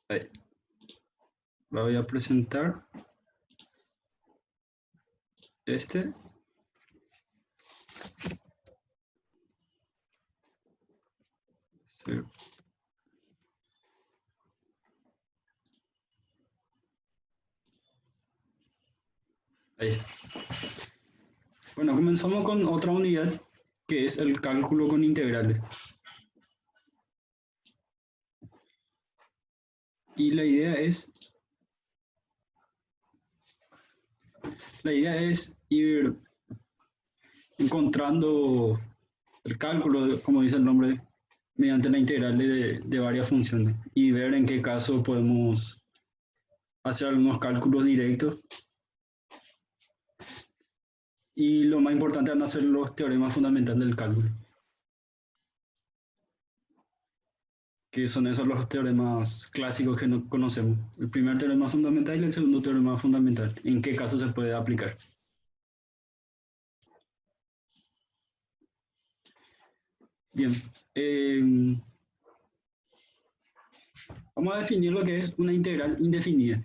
Ahí. La voy a presentar. Este. Sí. Ahí. Bueno, comenzamos con otra unidad que es el cálculo con integrales. Y la idea es ir encontrando el cálculo, como dice el nombre, mediante la integral de varias funciones y ver en qué caso podemos hacer algunos cálculos directos. Y lo más importante es hacer los teoremas fundamentales del cálculo, que son esos los teoremas clásicos que no conocemos. El primer teorema fundamental y el segundo teorema fundamental. ¿En qué caso se puede aplicar? Bien. Vamos a definir lo que es una integral indefinida.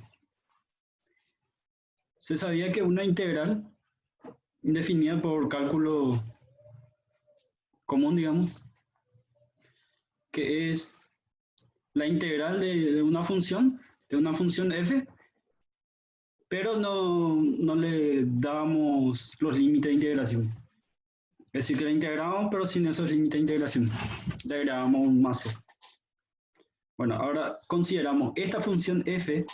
Se sabía que una integral indefinida por cálculo común, digamos, que es la integral de una función f, pero no le damos los límites de integración. Es decir, que la integramos, pero sin esos límites de integración. Le agregamos un más c. Bueno, ahora consideramos esta función f,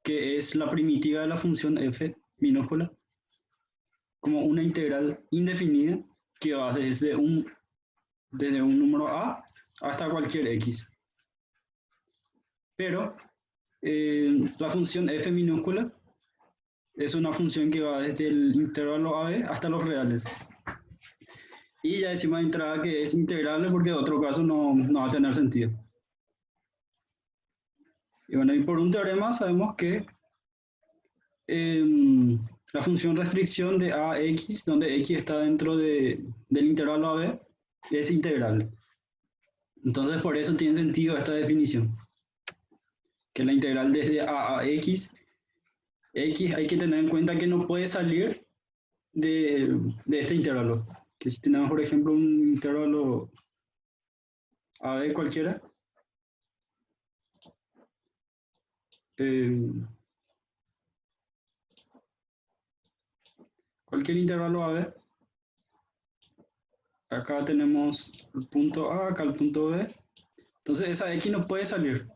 que es la primitiva de la función f minúscula, como una integral indefinida que va desde un número a hasta cualquier x. Pero la función f minúscula es una función que va desde el intervalo a b hasta los reales. Y ya decimos de entrada que es integrable porque en otro caso no va a tener sentido. Y bueno, y por un teorema sabemos que la función restricción de a a x, donde x está dentro del intervalo a b, es integrable. Entonces por eso tiene sentido esta definición, que la integral desde a x hay que tener en cuenta que no puede salir de este intervalo. Que si tenemos, por ejemplo, un intervalo a b cualquiera, cualquier intervalo a b, acá tenemos el punto A, acá el punto B, entonces esa X no puede salir,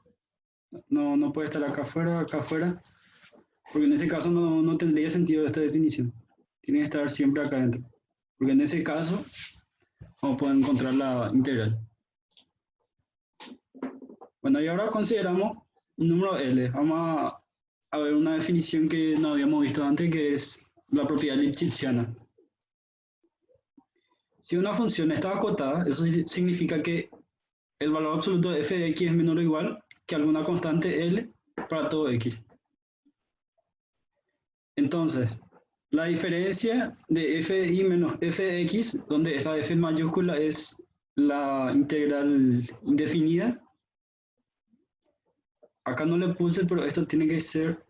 no puede estar acá afuera, porque en ese caso no tendría sentido esta definición, tiene que estar siempre acá adentro, porque en ese caso vamos a poder encontrar la integral. Bueno, y ahora consideramos un número L, vamos a ver una definición que no habíamos visto antes, que es la propiedad lipschitziana. Si una función está acotada, eso significa que el valor absoluto de f de x es menor o igual que alguna constante L para todo x. Entonces, la diferencia de f de y menos f de x, donde esta f mayúscula es la integral indefinida. Acá no le puse, pero esto tiene que ser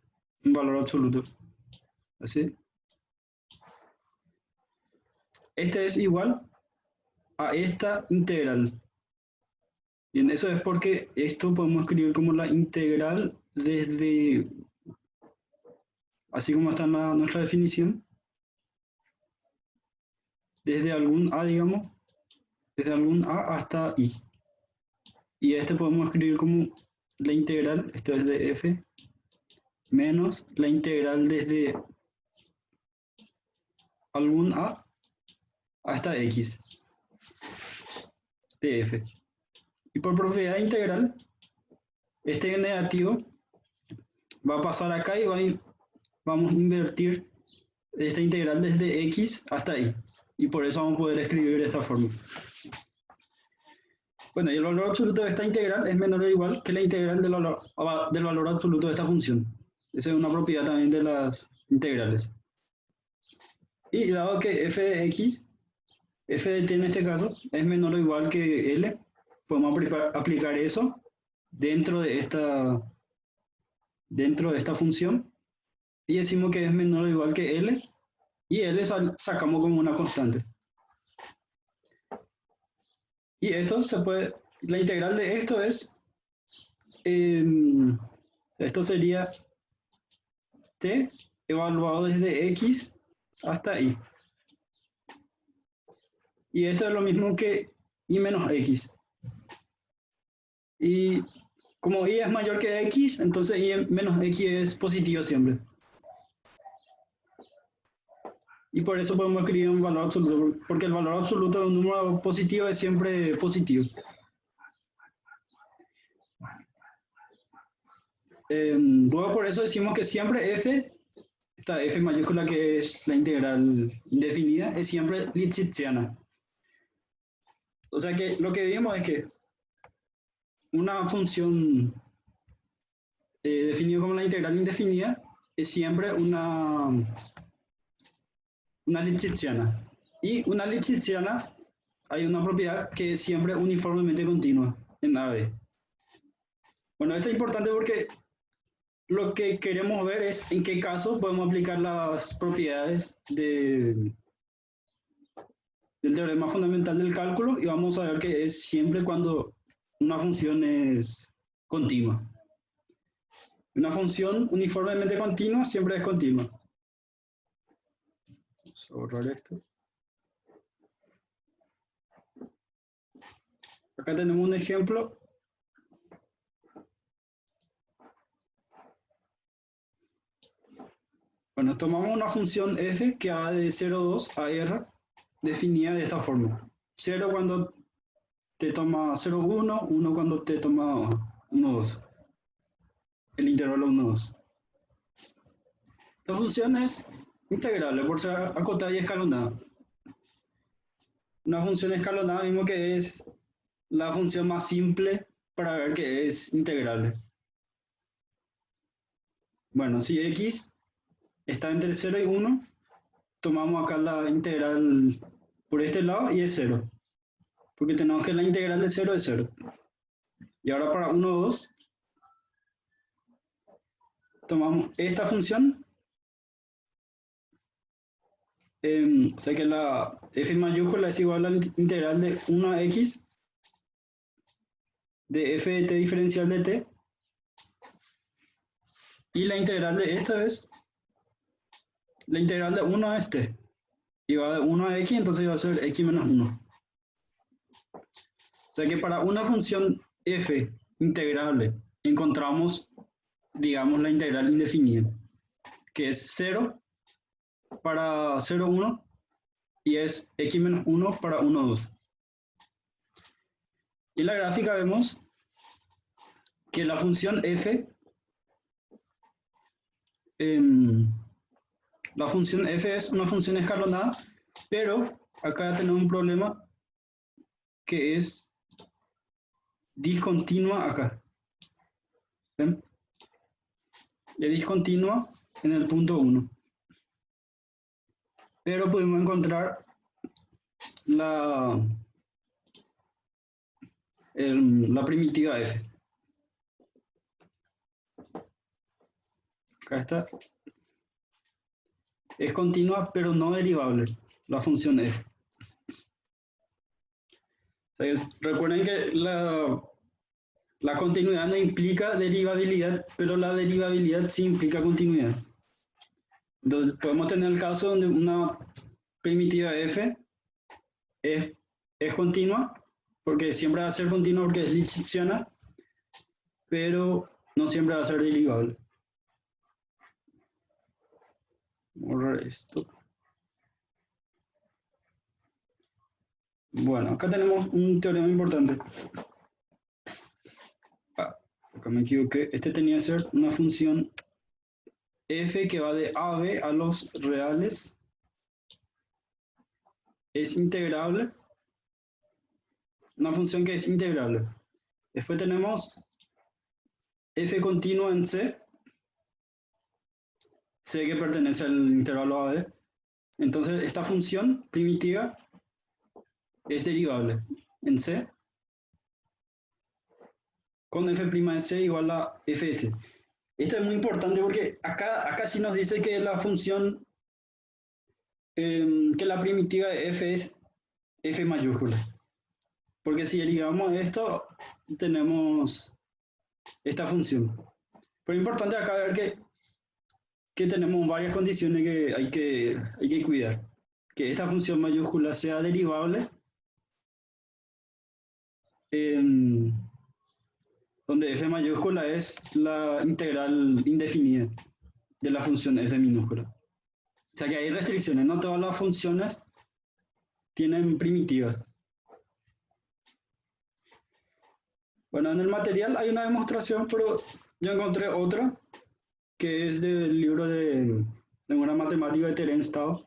un valor absoluto. ¿Así? Este es igual a esta integral. Bien, eso es porque esto podemos escribir como la integral desde, así como está en nuestra definición, desde algún a, digamos, desde algún a hasta i. Y este podemos escribir como la integral, esto es de f, menos la integral desde algún a hasta x de f. Y por propiedad integral, este negativo va a pasar acá y vamos a invertir esta integral desde x hasta y. Y por eso vamos a poder escribir de esta forma. Bueno, y el valor absoluto de esta integral es menor o igual que la integral del valor absoluto de esta función. Esa es una propiedad también de las integrales. Y dado que f de x, f de t en este caso, es menor o igual que L, podemos aplicar eso dentro de esta dentro de esta función y decimos que es menor o igual que L y L sacamos como una constante. Y esto se puede, la integral de esto es, esto sería t evaluado desde x hasta y. Y esto es lo mismo que y menos x. Y como y es mayor que x, entonces y menos x es positivo siempre. Y por eso podemos escribir un valor absoluto, porque el valor absoluto de un número positivo es siempre positivo. Luego por eso decimos que siempre f, esta f mayúscula que es la integral indefinida, es siempre lipschitziana. O sea que lo que vimos es que una función definida como la integral indefinida es siempre una lipschitziana. Y una lipschitziana hay una propiedad que es siempre uniformemente continua en AB. Bueno, esto es importante porque lo que queremos ver es en qué caso podemos aplicar las propiedades del teorema fundamental del cálculo y vamos a ver que es siempre cuando una función es continua. Una función uniformemente continua siempre es continua. Vamos a borrar esto. Acá tenemos un ejemplo. Bueno, tomamos una función f que va de 0,2 a r, definida de esta forma. 0 cuando te toma 0,1, 1 cuando te toma 1,2. El intervalo 1,2. Esta función es integrable por ser acotada y escalonada. Una función escalonada mismo que es la función más simple para ver que es integrable. Bueno, si x está entre 0 y 1, tomamos acá la integral por este lado y es 0. Porque tenemos que la integral de 0 es 0. Y ahora para 1, 2, tomamos esta función. O sea que la f mayúscula es igual a la integral de 1 a x de f de t diferencial de t. Y la integral de esta es la integral de 1 es t. Y va de 1 a x, entonces va a ser x menos 1. O sea que para una función f integrable encontramos, digamos, la integral indefinida, que es 0 para 0, 1 y es x menos 1 para 1, 2. Y en la gráfica vemos que la función f, la función f es una función escalonada, pero acá tenemos un problema que es discontinua acá. ¿Ven? Es discontinua en el punto 1. Pero podemos encontrar la primitiva f. Acá está. Es continua, pero no derivable, la función f. Entonces, recuerden que la continuidad no implica derivabilidad, pero la derivabilidad sí implica continuidad. Entonces, podemos tener el caso donde una primitiva f es continua, porque siempre va a ser continua porque es lipschitziana, pero no siempre va a ser derivable. Borrar esto. Bueno, acá tenemos un teorema importante. Acá me equivoqué. Este tenía que ser una función f que va de a a b a los reales. Es integrable. Una función que es integrable. Después tenemos f continua en C. C que pertenece al intervalo a b. Entonces, esta función primitiva es derivable en C con f' de C igual a fs. Esto es muy importante porque acá sí nos dice que la función, que la primitiva de f es f mayúscula. Porque si derivamos esto, tenemos esta función. Pero es importante acá ver que tenemos varias condiciones que hay que cuidar. Que esta función mayúscula sea derivable, em, donde f mayúscula es la integral indefinida de la función f minúscula. O sea que hay restricciones, no todas las funciones tienen primitivas. Bueno, en el material hay una demostración, pero yo encontré otra que es del libro de una matemática de Terence Tao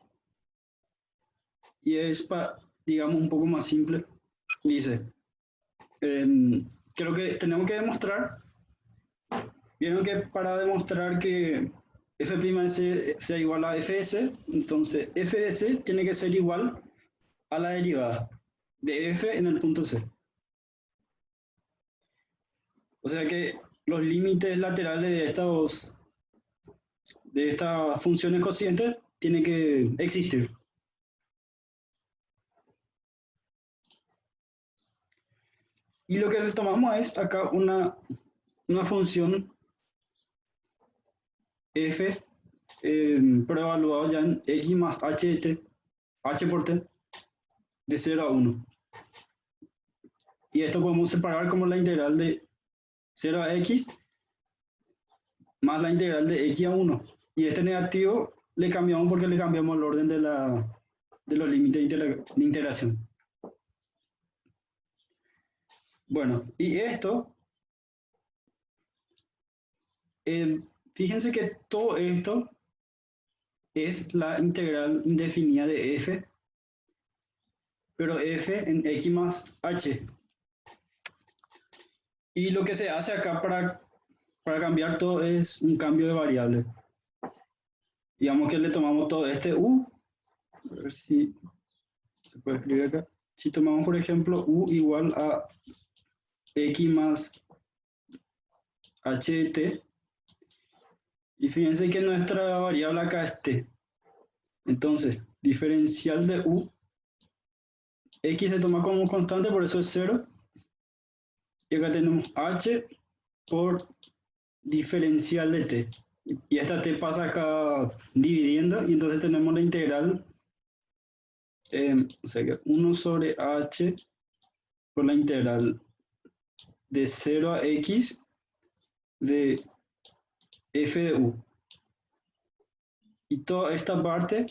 y es, digamos, un poco más simple. Dice, creo que tenemos que demostrar, vieron que para demostrar que f' sea igual a fs, entonces f de c tiene que ser igual a la derivada de f en el punto c. O sea que los límites laterales de estas funciones cocientes tienen que existir. Y lo que tomamos es acá una función f, pero evaluado ya en x más h de t, h por t, de 0 a 1. Y esto podemos separar como la integral de 0 a x más la integral de x a 1. Y este negativo le cambiamos porque le cambiamos el orden de los límites de integración. Bueno, y esto, fíjense que todo esto es la integral indefinida de f, pero f en x más h. Y lo que se hace acá para cambiar todo es un cambio de variable. Digamos que le tomamos todo este u, a ver si se puede escribir acá. Si tomamos, por ejemplo, u igual a x más h de t, y fíjense que nuestra variable acá es t. Entonces, diferencial de u, x se toma como constante, por eso es 0. Y acá tenemos h por diferencial de t. Y esta t pasa acá dividiendo, y entonces tenemos la integral, o sea que 1 sobre h por la integral de 0 a x de f de u. Y toda esta parte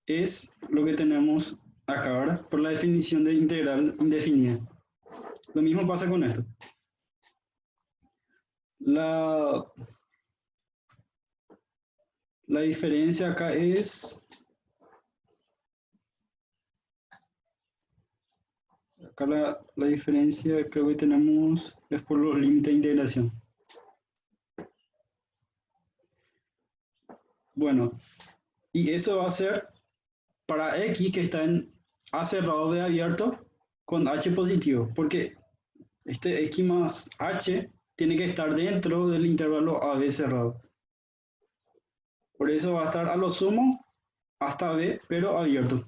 es lo que tenemos acá, ¿verdad? Por la definición de integral indefinida. Lo mismo pasa con esto. La diferencia acá es... Acá la diferencia creo que tenemos es por los límites de integración. Bueno, y eso va a ser para x que está en A cerrado B abierto con h positivo, porque este x más h tiene que estar dentro del intervalo AB cerrado. Por eso va a estar a lo sumo hasta B, pero abierto,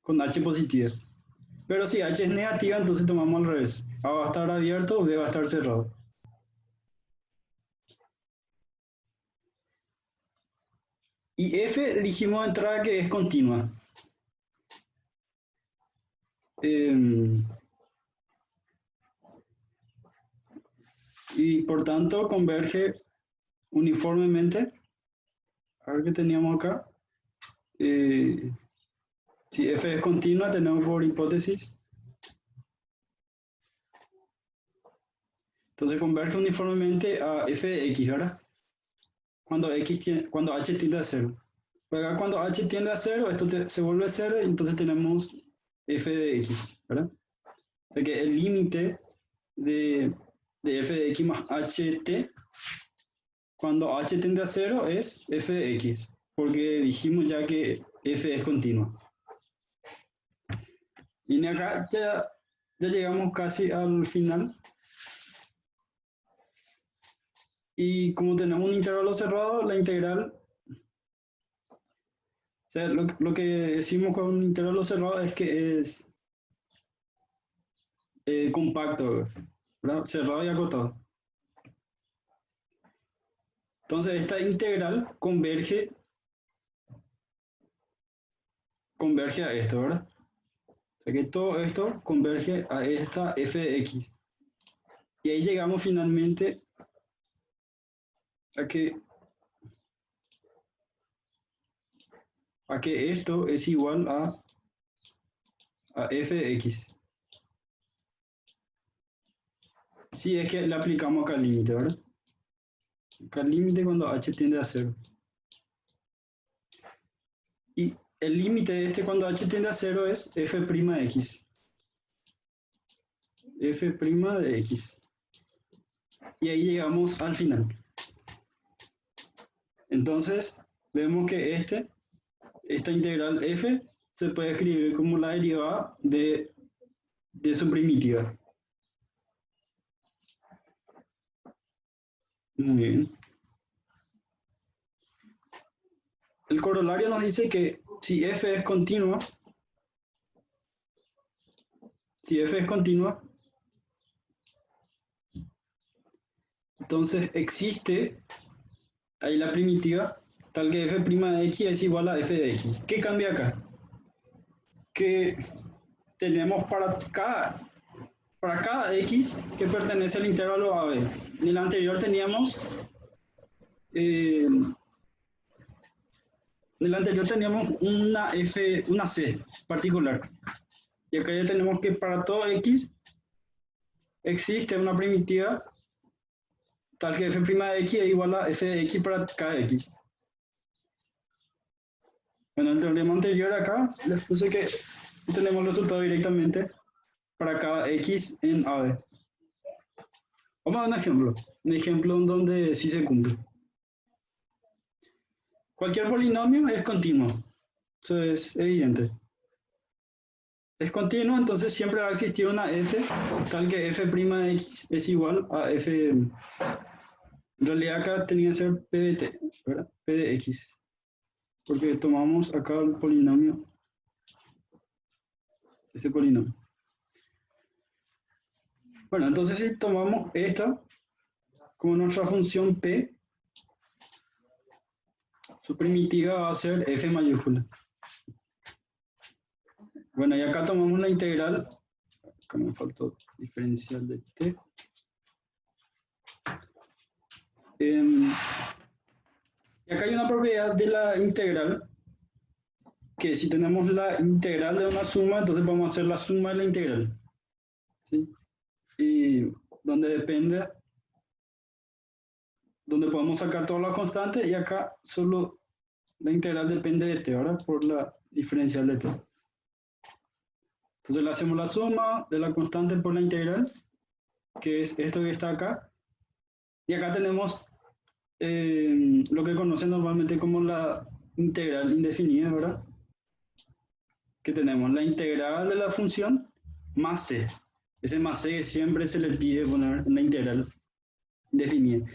con h positiva. Pero si h es negativa, entonces tomamos al revés. A va a estar abierto, B va a estar cerrado. Y f dijimos de entrada que es continua. Y por tanto converge uniformemente. A ver qué teníamos acá. Si f es continua, tenemos por hipótesis. Entonces converge uniformemente a f de x, ¿verdad? Cuando h tiende a 0. Pues acá cuando h tiende a 0, esto se vuelve 0, y entonces tenemos f de x, ¿verdad? O sea que el límite de f de x más ht, cuando h tiende a 0, es f de x, porque dijimos ya que f es continua. Y acá ya llegamos casi al final. Y como tenemos un intervalo cerrado, la integral, o sea, lo que decimos con un intervalo cerrado es que es compacto, ¿verdad? Cerrado y acotado. Entonces esta integral converge a esto, ¿verdad? O sea que todo esto converge a esta f de x. Y ahí llegamos finalmente a que esto es igual a f de x. Si es que le aplicamos acá el límite, ¿verdad? Acá el límite cuando h tiende a 0. Y el límite de este cuando h tiende a 0 es f' de x. F' de x. Y ahí llegamos al final. Entonces, vemos que esta integral f se puede escribir como la derivada de su primitiva. Muy bien. El corolario nos dice que si f es continua, entonces existe ahí la primitiva tal que f' de x es igual a f de x. ¿Qué cambia acá? Que tenemos para cada x que pertenece al intervalo AB. En el anterior teníamos una c particular. Y acá ya tenemos que para todo x existe una primitiva tal que f' de x es igual a f de x para cada x. Bueno, el teorema anterior acá les puse que tenemos el resultado directamente para cada x en AB. Vamos a ver un ejemplo en donde sí se cumple. Cualquier polinomio es continuo, eso es evidente. Es continuo, entonces siempre va a existir una f, tal que f' de x es igual a f. En realidad acá tenía que ser p de t, ¿verdad? P de x. Porque tomamos acá el polinomio, ese polinomio. Bueno, entonces si tomamos esta como nuestra función p, su primitiva va a ser f mayúscula. Bueno, y acá tomamos la integral, acá me faltó diferencial de t. Y acá hay una propiedad de la integral, que si tenemos la integral de una suma, entonces vamos a hacer la suma de la integral. ¿Sí? Y donde podemos sacar todas las constantes, y acá solo la integral depende de t, ¿verdad? Por la diferencial de t. Entonces le hacemos la suma de la constante por la integral, que es esto que está acá. Y acá tenemos lo que conocen normalmente como la integral indefinida, ¿verdad? Que tenemos la integral de la función más c. Ese más c que siempre se le pide poner en la integral indefinida.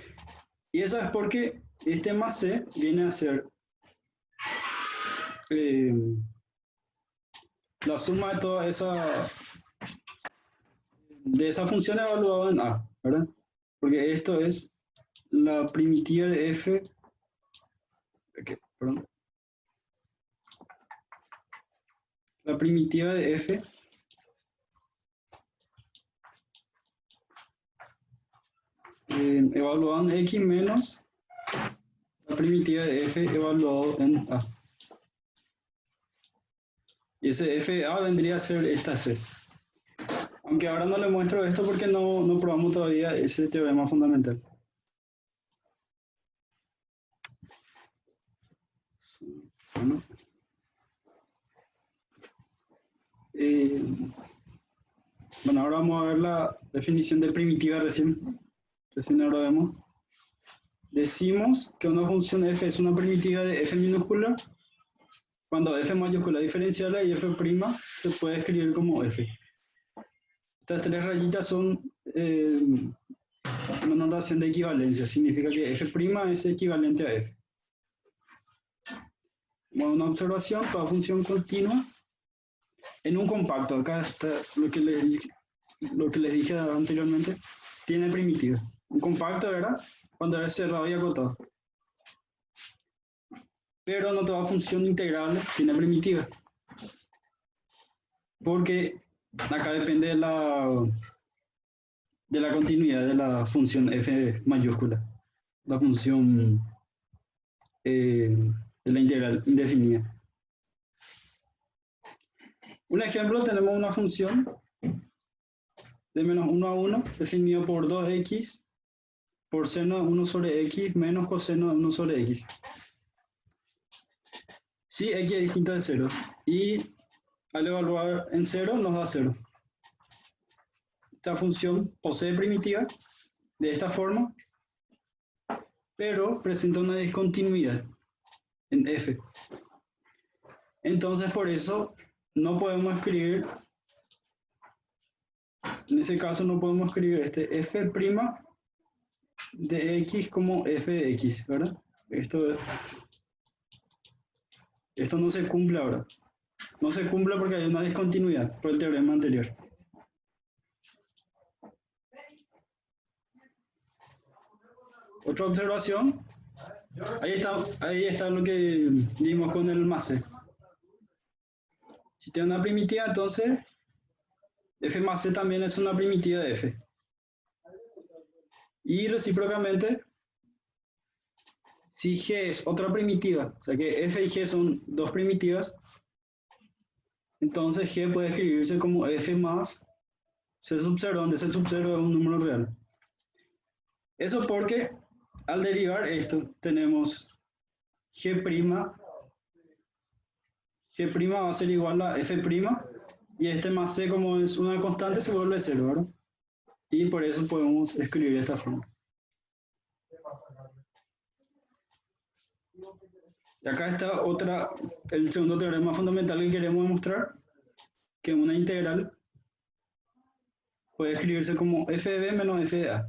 Y eso es porque este más c viene a ser la suma de toda esa función evaluada en a, ¿verdad? Porque esto es la primitiva de f, perdón, la primitiva de f evaluado en x menos la primitiva de f evaluado en a. Y ese f de a vendría a ser esta c. Aunque ahora no le muestro esto porque no probamos todavía ese teorema fundamental. Bueno, bueno, ahora vamos a ver la definición de primitiva recién ahora vemos. Decimos que una función f es una primitiva de f minúscula cuando f mayúscula diferencial y f' se puede escribir como f. Estas tres rayitas son Una notación de equivalencia. Significa que f' es equivalente a f. Bueno, una observación, toda función continua en un compacto. Acá está lo que les dije anteriormente. Tiene primitiva. Un compacto era cuando era cerrado y acotado. Pero no toda función integrable tiene primitiva. Porque acá depende de la continuidad de la función f mayúscula. La función de la integral indefinida. Un ejemplo, tenemos una función de menos 1 a 1 definido por 2x por seno de 1 sobre x menos coseno de 1 sobre x. Si x es distinto de 0 y al evaluar en 0 nos da 0. Esta función posee primitiva de esta forma, pero presenta una discontinuidad en f. Entonces por eso no podemos escribir, en ese caso no podemos escribir este f' de x como f de x, ¿verdad? Esto no se cumple ahora. No se cumple porque hay una discontinuidad por el teorema anterior. Otra observación. Ahí está lo que vimos con el más c. Si tiene una primitiva, entonces f más c también es una primitiva de f. Y recíprocamente, si g es otra primitiva, o sea que f y g son dos primitivas, entonces g puede escribirse como f más c sub 0, donde c sub 0 es un número real. Eso porque al derivar esto tenemos g' va a ser igual a f' y este más c, como es una constante, se vuelve 0, ¿verdad? Y por eso podemos escribir de esta forma. Y acá está el segundo teorema fundamental que queremos demostrar, que una integral puede escribirse como f de b menos f de a.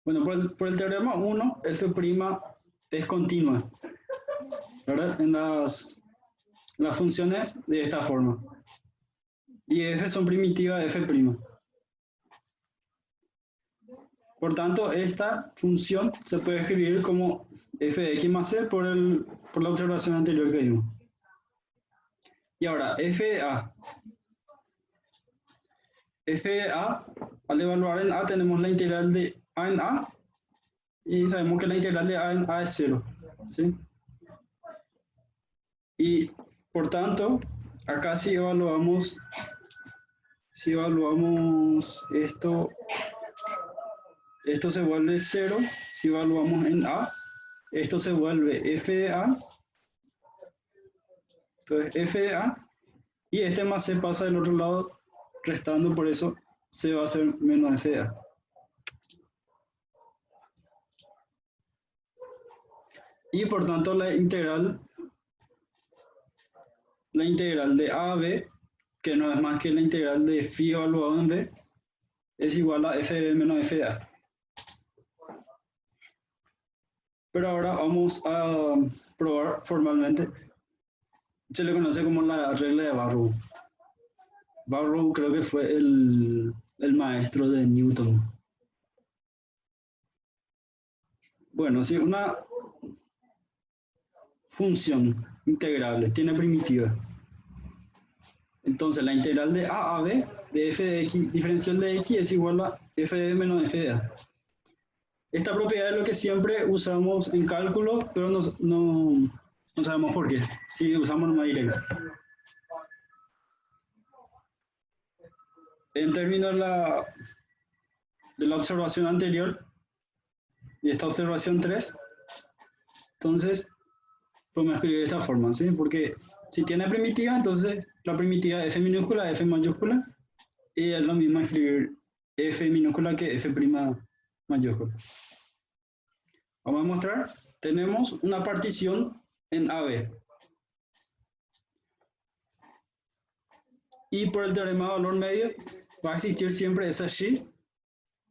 Bueno, por el teorema 1, f' es continua, ¿verdad? En las funciones de esta forma. Y f son primitivas de f'. Por tanto, esta función se puede escribir como f de x más c por la observación anterior que vimos. Y ahora, f de a. F de a, al evaluar en a, tenemos la integral de a en a, y sabemos que la integral de a en a es 0. ¿Sí? Y, por tanto, acá si evaluamos esto se vuelve 0. Si evaluamos en a, esto se vuelve f de a. Entonces, f de a, y este más c pasa del otro lado, restando, por eso c va a ser menos f de a. Y por tanto la integral de a a b, que no es más que la integral de phi evaluado en b, es igual a f de b menos f de a. Pero ahora vamos a probar formalmente. Se le conoce como la regla de Barrow. Barrow creo que fue el maestro de Newton. Bueno, si una función integrable tiene primitiva, entonces la integral de a a b de f de x diferencial de x es igual a f de b menos f de a. Esta propiedad es lo que siempre usamos en cálculo, pero no sabemos por qué. Si usamos norma directa. En términos de la observación anterior y esta observación 3, entonces podemos escribir de esta forma, ¿sí? Porque si tiene primitiva, entonces la primitiva f minúscula, f mayúscula, y es lo mismo escribir f minúscula que f' mayúscula. Vamos a mostrar, tenemos una partición en AB. Y por el teorema de valor medio, va a existir siempre esa xi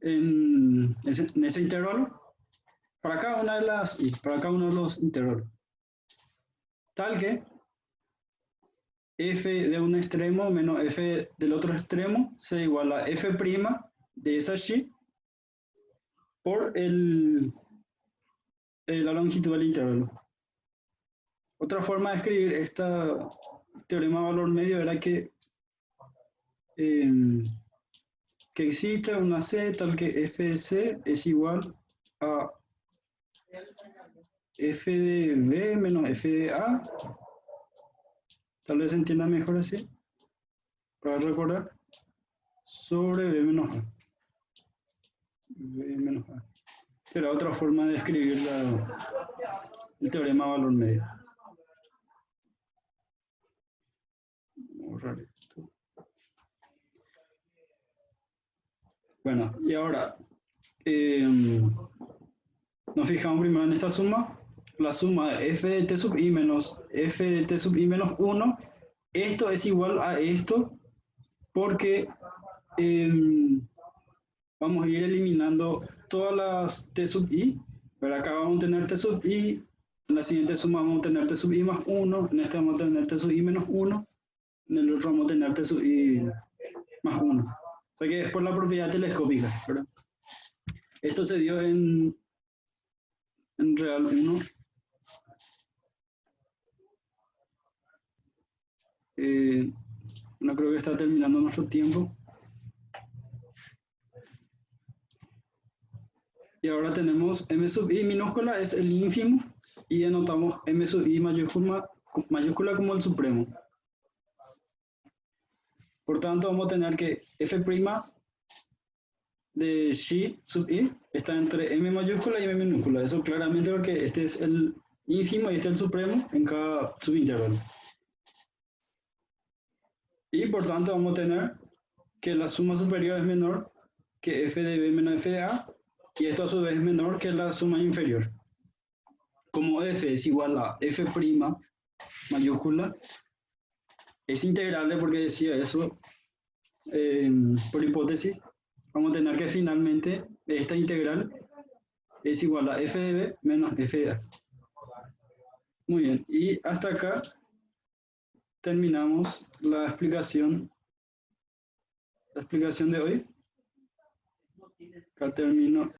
en ese intervalo para cada una de las y, para cada uno de los intervalos. Tal que f de un extremo menos f del otro extremo se iguala a f' de esa xi por la longitud del intervalo. Otra forma de escribir este teorema de valor medio era que existe una c tal que f de c es igual a f de b menos f de a. Tal vez se entienda mejor así, para recordar, sobre b menos a. B menos a. Era otra forma de escribir el teorema de valor medio. Vamos a borrar esto. Bueno, y ahora nos fijamos primero en esta suma. La suma de f de t sub i menos f de t sub i menos 1. Esto es igual a esto porque vamos a ir eliminando todas las t sub i. Pero acá vamos a tener t sub i. En la siguiente suma vamos a tener t sub i más 1. En este vamos a tener t sub i menos 1. En el otro vamos a tener t sub i más 1. O sea que es por la propiedad telescópica, ¿verdad? Esto se dio en real 1. No creo que está terminando nuestro tiempo. Y ahora tenemos m sub i minúscula es el ínfimo y anotamos m sub i mayúscula como el supremo. Por tanto, vamos a tener que f' de xi sub i está entre m mayúscula y m minúscula. Eso claramente porque este es el ínfimo y este es el supremo en cada subintervalo. Y por tanto vamos a tener que la suma superior es menor que f de b menos f de a, y esto a su vez es menor que la suma inferior. Como f es igual a f' mayúscula, es integrable porque decía eso por hipótesis, vamos a tener que finalmente esta integral es igual a f de b menos f de a. Muy bien, y hasta acá terminamos la explicación de hoy. Acá termino.